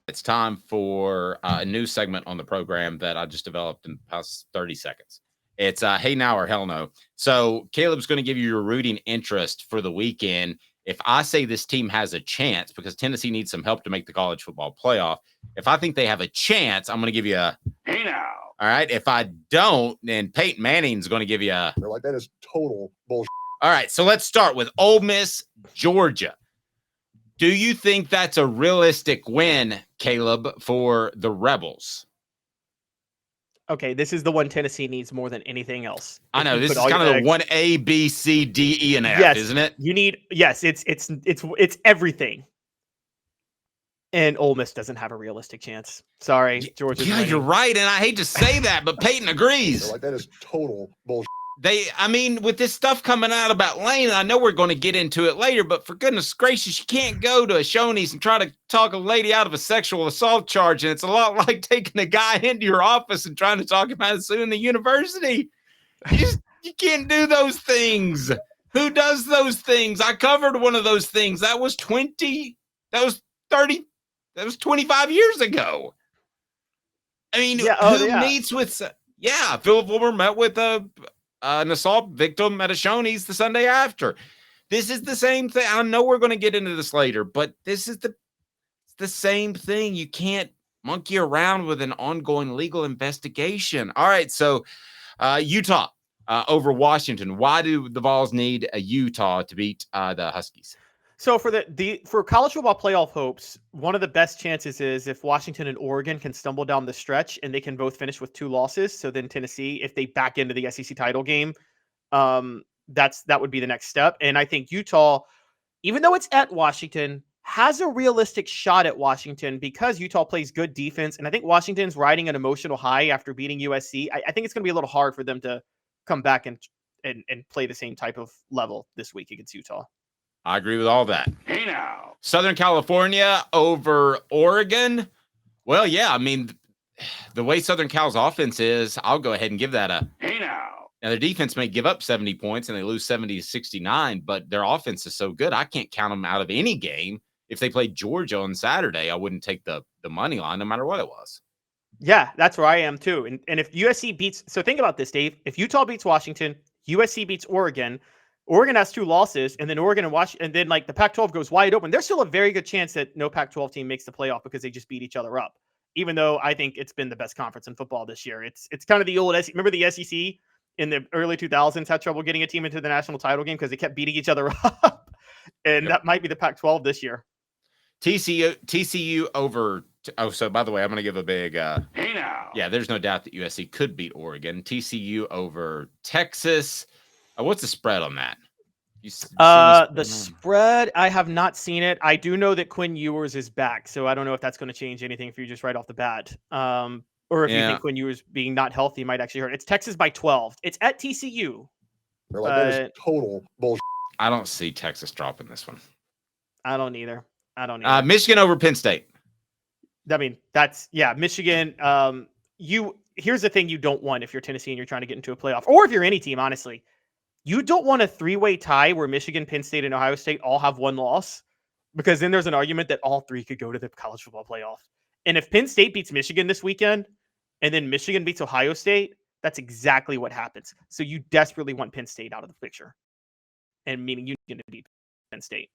It's time for a new segment on the program that I just developed in the past 30 seconds. It's Hey Now or Hell No. So Caleb's going to give you your rooting interest for the weekend. If I say this team has a chance, because Tennessee needs some help to make the college football playoff, if I think they have a chance, I'm going to give you a Hey Now. All right. If I don't, then Peyton Manning's going to give you a. They're like, that is total bullshit. All right. So let's start with Ole Miss, Georgia. Do you think that's a realistic win, Caleb, for the Rebels? Okay, this is the one Tennessee needs more than anything else. I know this is kind of the 1A, B, C, D, E, and F, yes, isn't it? You need it's everything. And Ole Miss doesn't have a realistic chance. Sorry, Georgia. Yeah, you're right, and I hate to say that, but Peyton agrees. They're like, that is total bullshit. With this stuff coming out about Lane, I know we're going to get into it later, but for goodness gracious, you can't go to a Shoney's and try to talk a lady out of a sexual assault charge. And it's a lot like taking a guy into your office and trying to talk him out of suing the university. You can't do those things. Who does those things? I covered one of those things. That was 25 years ago. I mean, who meets with, Philip Wilbur met with an assault victim at a Shoney's the Sunday after. This is the same thing. I know we're going to get into this later, but this is the same thing. You can't monkey around with an ongoing legal investigation. All right, so Utah over Washington. Why do the Vols need a Utah to beat the Huskies? So for college football playoff hopes, one of the best chances is if Washington and Oregon can stumble down the stretch and they can both finish with 2 losses. So then Tennessee, if they back into the SEC title game, that would be the next step. And I think Utah, even though it's at Washington, has a realistic shot at Washington because Utah plays good defense. And I think Washington's riding an emotional high after beating USC. I think it's going to be a little hard for them to come back and play the same type of level this week against Utah. I agree with all that. Hey now. Southern California over Oregon. Well, yeah, I mean, the way Southern Cal's offense is, I'll go ahead and give that a hey now. Now, their defense may give up 70 points and they lose 70-69, but their offense is so good, I can't count them out of any game. If they played Georgia on Saturday, I wouldn't take the money line no matter what it was. Yeah, that's where I am too. And if USC beats, so think about this, Dave. If Utah beats Washington, USC beats Oregon has 2 losses, and then Oregon and Washington, and then like the Pac-12 goes wide open. There's still a very good chance that no Pac-12 team makes the playoff because they just beat each other up. Even though I think it's been the best conference in football this year, it's kind of the old SEC. Remember the SEC in the early 2000s had trouble getting a team into the national title game because they kept beating each other up, and that might be the Pac-12 this year. TCU over. Oh, so by the way, I'm going to give a big. Hey now. Yeah, there's no doubt that USC could beat Oregon. TCU over Texas. What's the spread on that? The spread, I have not seen it. I do know that Quinn Ewers is back, so I don't know if that's going to change anything for you just right off the bat. Or if you think Quinn Ewers being not healthy might actually hurt. It's Texas by 12. It's at TCU. They're like, that is total bullshit. I don't see Texas dropping this one. I don't either. Michigan over Penn State. I mean, Michigan. Here's the thing you don't want if you're Tennessee and you're trying to get into a playoff, or if you're any team, honestly. You don't want a 3-way tie where Michigan, Penn State, and Ohio State all have 1 loss, because then there's an argument that all 3 could go to the college football playoff. And if Penn State beats Michigan this weekend and then Michigan beats Ohio State, that's exactly what happens. So you desperately want Penn State out of the picture, and meaning you're going to beat Penn State.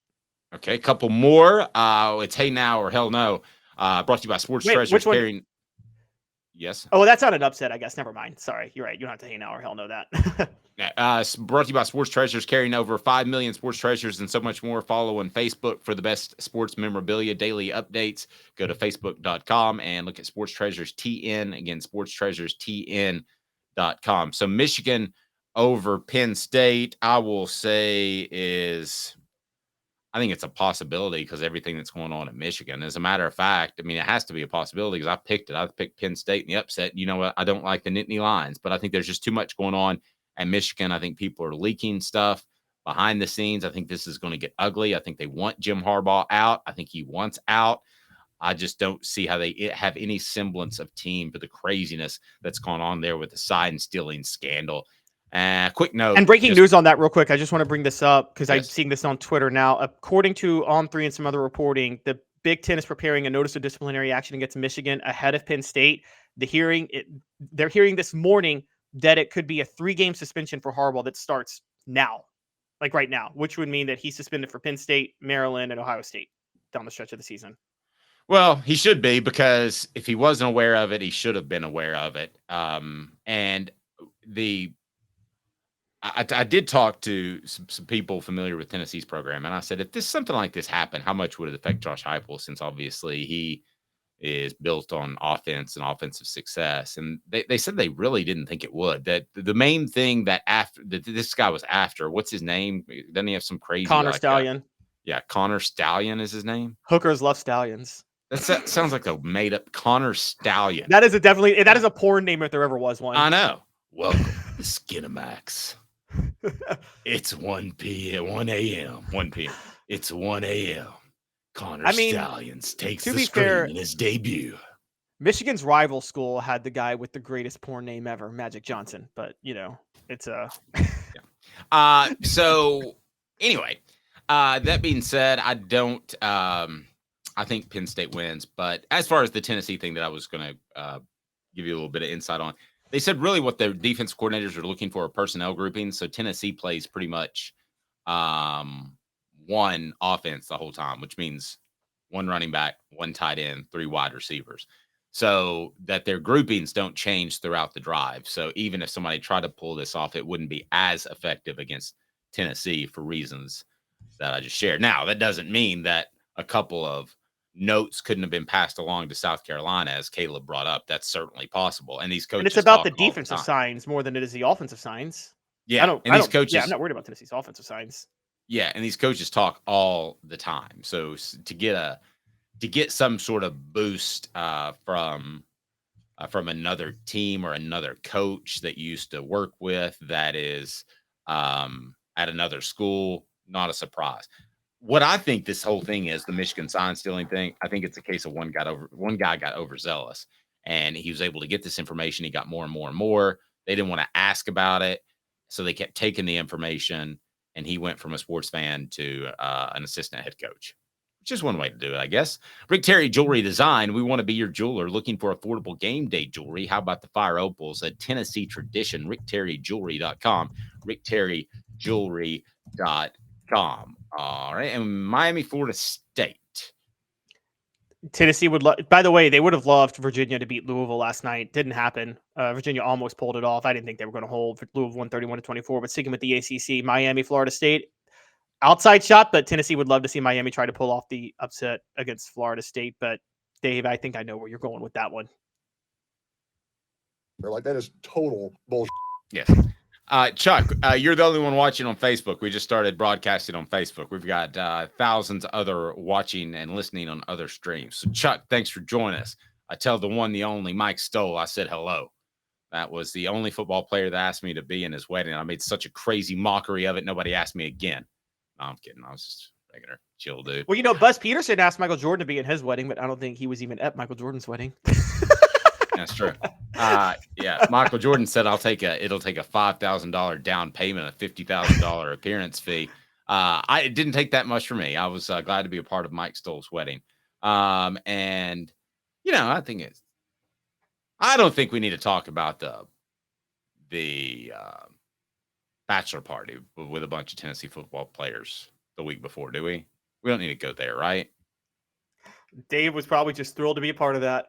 Okay, a couple more. It's Hey Now or Hell No. Brought to you by Sports Treasures. Yes. Oh, that's not an upset, I guess. Never mind. Sorry. You're right. You don't have to Hey Now or Hell No that. Brought to you by Sports Treasures, carrying over 5 million sports treasures and so much more. Follow on Facebook for the best sports memorabilia, daily updates. Go to facebook.com and look at Sports Treasures TN. Again, sportstreasurestn.com. So Michigan over Penn State, I will say I think it's a possibility because everything that's going on at Michigan. As a matter of fact, I mean, it has to be a possibility because I picked it. I picked Penn State in the upset. You know what? I don't like the Nittany Lions, but I think there's just too much going on at Michigan. I think people are leaking stuff behind the scenes. I think this is going to get ugly. I think they want Jim Harbaugh out. I think he wants out. I just don't see how they have any semblance of team for the craziness that's going on there with the sign stealing scandal. Quick note. And breaking news on that real quick. I just want to bring this up because I'm seeing this on Twitter now. According to On3 and some other reporting, the Big Ten is preparing a notice of disciplinary action against Michigan ahead of Penn State. They're hearing this morning that it could be a 3-game suspension for Harbaugh that starts now, like right now, which would mean that he's suspended for Penn State, Maryland, and Ohio State down the stretch of the season. Well, he should be, because if he wasn't aware of it, he should have been aware of it. And I did talk to some people familiar with Tennessee's program, and I said, if something like this happened, how much would it affect Josh Heupel? Since obviously he is built on offense and offensive success, and they said they really didn't think it would. That the main thing that this guy was after, what's his name? Doesn't he have some crazy Connor Stallion? Yeah, Connor Stallion is his name. Hookers love stallions. That sounds like a made up Connor Stallion. That is a porn name if there ever was one. I know. Welcome to Skinamax. It's 1 a.m. It's 1 a.m. Connor Stallions takes the screen in his debut. Michigan's rival school had the guy with the greatest porn name ever, Magic Johnson. But, it's a... yeah. So, anyway, that being said, I don't... I think Penn State wins. But as far as the Tennessee thing that I was going to give you a little bit of insight on, they said really what their defense coordinators are looking for are personnel groupings. So Tennessee plays pretty much one offense the whole time, which means one running back, one tight end, 3 wide receivers. So that their groupings don't change throughout the drive. So even if somebody tried to pull this off, it wouldn't be as effective against Tennessee for reasons that I just shared. Now, that doesn't mean that a couple of notes couldn't have been passed along to South Carolina, as Caleb brought up. That's certainly possible. And these coaches, and it's about the defensive signs more than it is the offensive signs. Yeah, coaches. Yeah, I'm not worried about Tennessee's offensive signs. Yeah, and these coaches talk all the time. So to get some sort of boost from another team or another coach that you used to work with that is at another school, not a surprise. What I think this whole thing is, the Michigan sign stealing thing, I think it's a case of one guy got overzealous, and he was able to get this information. He got more and more and more. They didn't want to ask about it, so they kept taking the information, and he went from a sports fan to an assistant head coach. Just one way to do it, I guess. Rick Terry Jewelry Design. We want to be your jeweler. Looking for affordable game day jewelry? How about the Fire Opals, a Tennessee tradition? RickTerryJewelry.com. RickTerryJewelry.com. All right. And Miami, Florida State. Tennessee would love, by the way, they would have loved Virginia to beat Louisville last night. Didn't happen. Virginia almost pulled it off. I didn't think they were going to hold Louisville 131-24, but sticking with the ACC, Miami, Florida State. Outside shot, but Tennessee would love to see Miami try to pull off the upset against Florida State. But Dave, I think I know where you're going with that one. They're like, that is total bullshit. Yes. Chuck, you're the only one watching on Facebook. We just started broadcasting on Facebook. We've got thousands other watching and listening on other streams. So Chuck, thanks for joining us. I tell the one, the only Mike Stoll, I said hello. That was the only football player that asked me to be in his wedding. I made such a crazy mockery of it. Nobody asked me again. No, I'm kidding. I was just regular chill dude. Well, Buzz Peterson asked Michael Jordan to be in his wedding, but I don't think he was even at Michael Jordan's wedding. That's true. Yeah. Michael Jordan said it'll take a $5,000 down payment, a $50,000 appearance fee. It didn't take that much for me. I was glad to be a part of Mike Stoll's wedding. And I don't think we need to talk about the bachelor party with a bunch of Tennessee football players the week before, do we? We don't need to go there, right? Dave was probably just thrilled to be a part of that.